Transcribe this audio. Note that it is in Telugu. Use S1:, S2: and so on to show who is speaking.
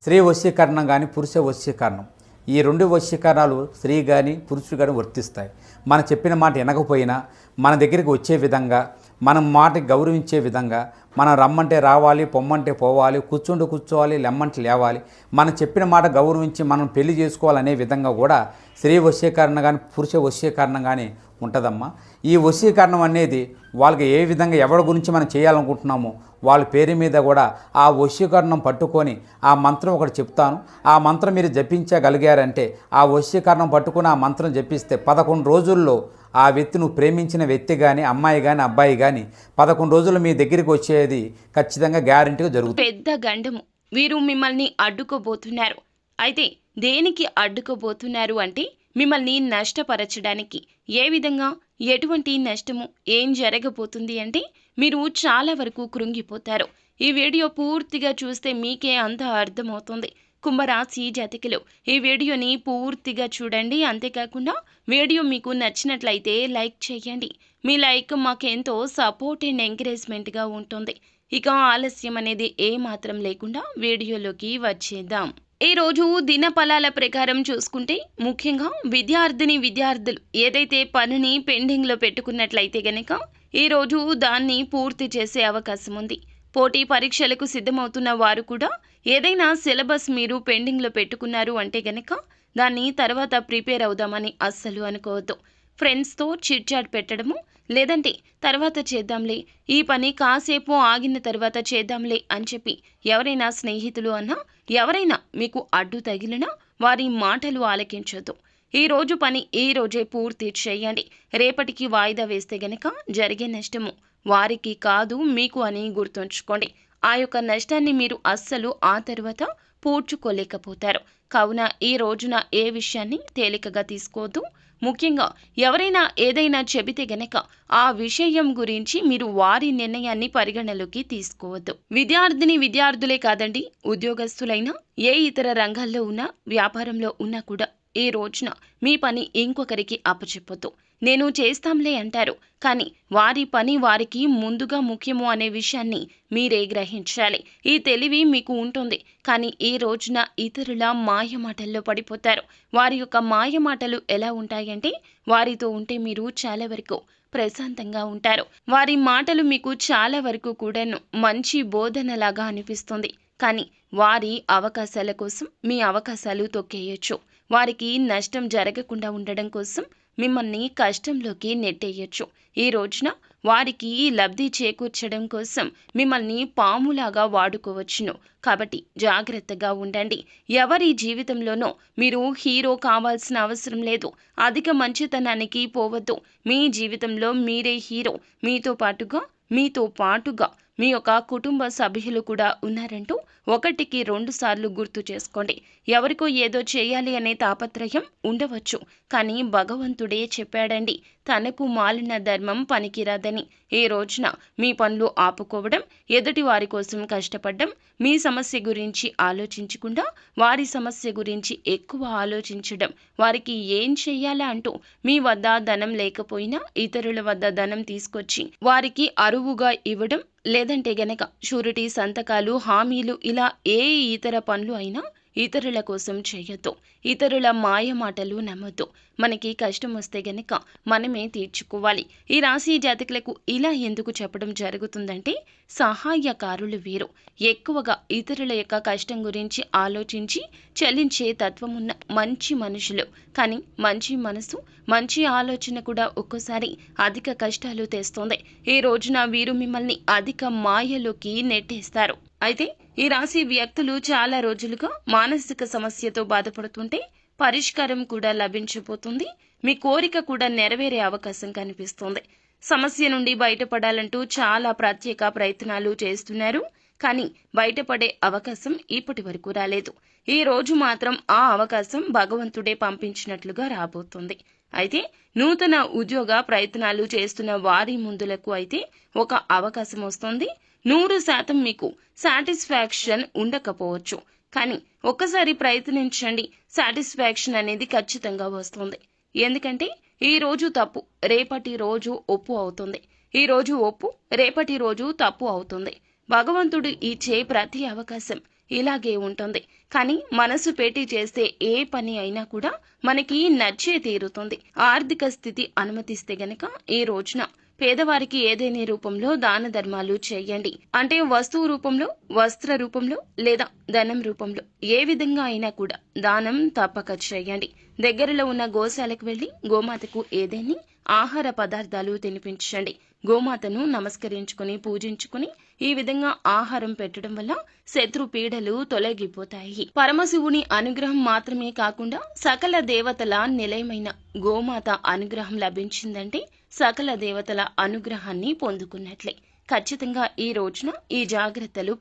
S1: స్త్రీ వశీకరణం కానీ పురుష వశీకరణం, ఈ రెండు వశీకరణాలు స్త్రీ కానీ పురుషుడు కానీ వర్తిస్తాయి. మనం చెప్పిన మాట వినకపోయినా మన దగ్గరికి వచ్చే విధంగా, మనం మాటకి గౌరవించే విధంగా, మనం రమ్మంటే రావాలి, పొమ్మంటే పోవాలి, కూర్చుంటే కూర్చోవాలి, లెమ్మంటే లేవాలి, మనం చెప్పిన మాట గౌరవించి మనం పెళ్లి చేసుకోవాలనే విధంగా కూడా స్త్రీ వశీకరణ కానీ పురుష వశీకరణం కానీ ఉంటుందమ్మా. ఈ వశీకరణం అనేది వాళ్ళకి ఏ విధంగా ఎవరి గురించి మనం చేయాలనుకుంటున్నామో వాళ్ళ పేరు మీద కూడా ఆ వశీకరణం పట్టుకొని ఆ మంత్రం ఒకటి చెప్తాను. ఆ మంత్రం మీరు జపించగలిగారంటే, ఆ వశీకరణం పట్టుకొని ఆ మంత్రం జపిస్తే 11 రోజుల్లో ఆ వ్యక్తి, నువ్వు ప్రేమించిన వ్యక్తి కానీ, అమ్మాయి కానీ, అబ్బాయి కానీ 11 రోజులు మీ దగ్గరికి వచ్చేది ఖచ్చితంగా గ్యారెంటీగా జరుగుతుంది.
S2: పెద్ద గండము వీరు మిమ్మల్ని అడ్డుకోబోతున్నారు. అయితే దేనికి అడ్డుకోబోతున్నారు అంటే, మిమ్మల్ని నష్టపరచడానికి. ఏ విధంగా, ఎటువంటి నష్టము, ఏం జరగబోతుంది అంటే మీరు చాలా వరకు కృంగిపోతారు. ఈ వీడియో పూర్తిగా చూస్తే మీకే అంత అర్థమవుతుంది. కుంభరాశి జాతకులు ఈ వీడియోని పూర్తిగా చూడండి. అంతేకాకుండా వీడియో మీకు నచ్చినట్లయితే లైక్ చేయండి. మీ లైక్ మాకెంతో సపోర్ట్ అండ్ ఎంకరేజ్మెంట్గా ఉంటుంది. ఇక ఆలస్యం అనేది ఏమాత్రం లేకుండా వీడియోలోకి వచ్చేద్దాం. ఈ రోజు దినఫలాల ప్రకారం చూసుకుంటే, ముఖ్యంగా విద్యార్థులు ఏదైతే పనిని పెండింగ్లో పెట్టుకున్నట్లయితే గనక ఈరోజు దాన్ని పూర్తి చేసే అవకాశం ఉంది. పోటీ పరీక్షలకు సిద్ధమవుతున్న వారు కూడా ఏదైనా సిలబస్ మీరు పెండింగ్లో పెట్టుకున్నారు అంటే గనక దాన్ని తర్వాత ప్రిపేర్ అవుదామని అస్సలు అనుకోవద్దు. ఫ్రెండ్స్తో చిట్ చాట్ పెట్టడము, లేదంటే తర్వాత చేద్దాంలే, ఈ పని కాసేపు ఆగిన తర్వాత చేద్దాంలే అని చెప్పి ఎవరైనా స్నేహితులు అన్నా, ఎవరైనా మీకు అడ్డు తగిలినా వారి మాటలు ఆలకించొద్దు. ఈ రోజు పని ఈ రోజే పూర్తి చేయండి. రేపటికి వాయిదా వేస్తే గనక జరిగే నష్టము వారికి కాదు మీకు అని గుర్తుంచుకోండి. ఆ యొక్క నష్టాన్ని మీరు అస్సలు ఆ తర్వాత పూడ్చుకోలేకపోతారు. కావున ఈ రోజున ఏ విషయాన్ని తేలికగా తీసుకోవద్దు. ముఖ్యంగా ఎవరైనా ఏదైనా చెబితే గనక ఆ విషయం గురించి మీరు వారి నిర్ణయాన్ని పరిగణలోకి తీసుకోవద్దు. విద్యార్థులే కాదండి, ఉద్యోగస్తులైనా, ఏ ఇతర రంగాల్లో ఉన్నా, వ్యాపారంలో ఉన్నా కూడా ఈ రోజున మీ పని ఇంకొకరికి అప్పచెప్పొద్దు. నేను చేస్తాంలే అంటారు, కానీ వారి పని వారికి ముందుగా ముఖ్యము అనే విషయాన్ని మీరే గ్రహించాలి. ఈ తెలివి మీకు ఉంటుంది, కానీ ఈ రోజున ఇతరుల మాయమాటల్లో పడిపోతారు. వారి యొక్క మాయమాటలు ఎలా ఉంటాయంటే, వారితో ఉంటే మీరు చాలా వరకు ప్రశాంతంగా ఉంటారు. వారి మాటలు మీకు చాలా వరకు కూడాను మంచి బోధనలాగా అనిపిస్తుంది, కానీ వారి అవకాశాల కోసం మీ అవకాశాలు తొక్కేయచ్చు. వారికి నష్టం జరగకుండా ఉండడం కోసం మిమ్మల్ని కష్టంలోకి నెట్టేయచ్చు. ఈ రోజున వారికి లబ్ధి చేకూర్చడం కోసం మిమ్మల్ని పాములాగా వాడుకోవచ్చును. కాబట్టి జాగ్రత్తగా ఉండండి. ఎవరి జీవితంలోనో మీరు హీరో కావాల్సిన అవసరం లేదు. అధిక మంచితనానికి పోవద్దు. మీ జీవితంలో మీరే హీరో. మీతో పాటుగా మీ యొక్క కుటుంబ సభ్యులు కూడా ఉన్నారంటూ 1కి 2 సార్లు గుర్తు చేసుకోండి. ఎవరికో ఏదో చేయాలి అనే తాపత్రయం ఉండవచ్చు, కానీ భగవంతుడే చెప్పాడండి, తనకు మాలిన ధర్మం పనికిరాదని. ఈ రోజున మీ పనులు ఆపుకోవడం, ఎదుటి వారి కోసం కష్టపడడం, మీ సమస్య గురించి ఆలోచించకుండా వారి సమస్య గురించి ఎక్కువ ఆలోచించడం, వారికి ఏం చెయ్యాలా అంటూ మీ వద్ద ధనం లేకపోయినా ఇతరుల వద్ద ధనం తీసుకొచ్చి వారికి అరువుగా ఇవ్వడం, లేదంటే గనక షూరిటీ సంతకాలు, హామీలు, ఇలా ఏ ఇతర పనులు అయినా ఇతరుల కోసం చేయొద్దు. ఇతరుల మాయ మాటలు నమ్మొద్దు. మనకి కష్టం వస్తే గనక మనమే తీర్చుకోవాలి. ఈ రాశి జాతకులకు ఇలా ఎందుకు చెప్పడం జరుగుతుందంటే, సహాయకారులు వీరు ఎక్కువగా ఇతరుల యొక్క కష్టం గురించి ఆలోచించి చలించే తత్వమున్న మంచి మనుషులు. కానీ మంచి మనసు, మంచి ఆలోచన కూడా ఒక్కోసారి అధిక కష్టాలు తెస్తుంది. ఈ రోజున వీరు మిమ్మల్ని అధిక మాయలోకి నెట్టేస్తారు. అయితే ఈ రాశి వ్యక్తులు చాలా రోజులుగా మానసిక సమస్యతో బాధపడుతుంటే పరిష్కారం కూడా లభించబోతుంది. మీ కోరిక కూడా నెరవేరే అవకాశం కనిపిస్తుంది. సమస్య నుండి బయటపడాలంటూ చాలా ప్రత్యేక ప్రయత్నాలు చేస్తున్నారు, కానీ బయటపడే అవకాశం ఇప్పటి వరకు రాలేదు. ఈ రోజు మాత్రం ఆ అవకాశం భగవంతుడే పంపించినట్లుగా రాబోతుంది. అయితే నూతన ఉద్యోగ ప్రయత్నాలు చేస్తున్న వారి ముందులకు అయితే ఒక అవకాశం వస్తుంది. 100% మీకు సాటిస్ఫాక్షన్ ఉండకపోవచ్చు, కానీ ఒక్కసారి ప్రయత్నించండి. సాటిస్ఫాక్షన్ అనేది ఖచ్చితంగా వస్తుంది. ఎందుకంటే ఈ రోజు తప్పు రేపటి రోజు ఒప్పు అవుతుంది. ఈ రోజు ఒప్పు రేపటి రోజు తప్పు అవుతుంది. భగవంతుడు ఇచ్చే ప్రతి అవకాశం ఇలాగే ఉంటుంది. కానీ మనసు పెట్టి చేస్తే ఏ పని అయినా కూడా మనకి నచ్చే తీరుతుంది. ఆర్థిక స్థితి అనుమతిస్తే గనక ఈ రోజున పేదవారికి ఏదేని రూపంలో దాన ధర్మాలు చేయండి. అంటే వస్తువు రూపంలో, వస్త్ర రూపంలో లేదా ధనం రూపంలో ఏ విధంగా అయినా కూడా దానం తప్పక చేయండి. దగ్గరలో ఉన్న గోశాలకు వెళ్లి గోమాతకు ఏదేని ఆహార పదార్థాలు తినిపించండి. గోమాతను నమస్కరించుకుని పూజించుకుని ఈ విధంగా ఆహారం పెట్టడం వల్ల శత్రు పీడలు తొలగిపోతాయి. పరమశివుని అనుగ్రహం మాత్రమే కాకుండా సకల దేవతల నిలయమైన గోమాత అనుగ్రహం లభించిందంటే సకల దేవతల అనుగ్రహాన్ని పొందుకున్నట్లే. ఖచ్చితంగా ఈ రోజున ఈ జాగ్రత్తలు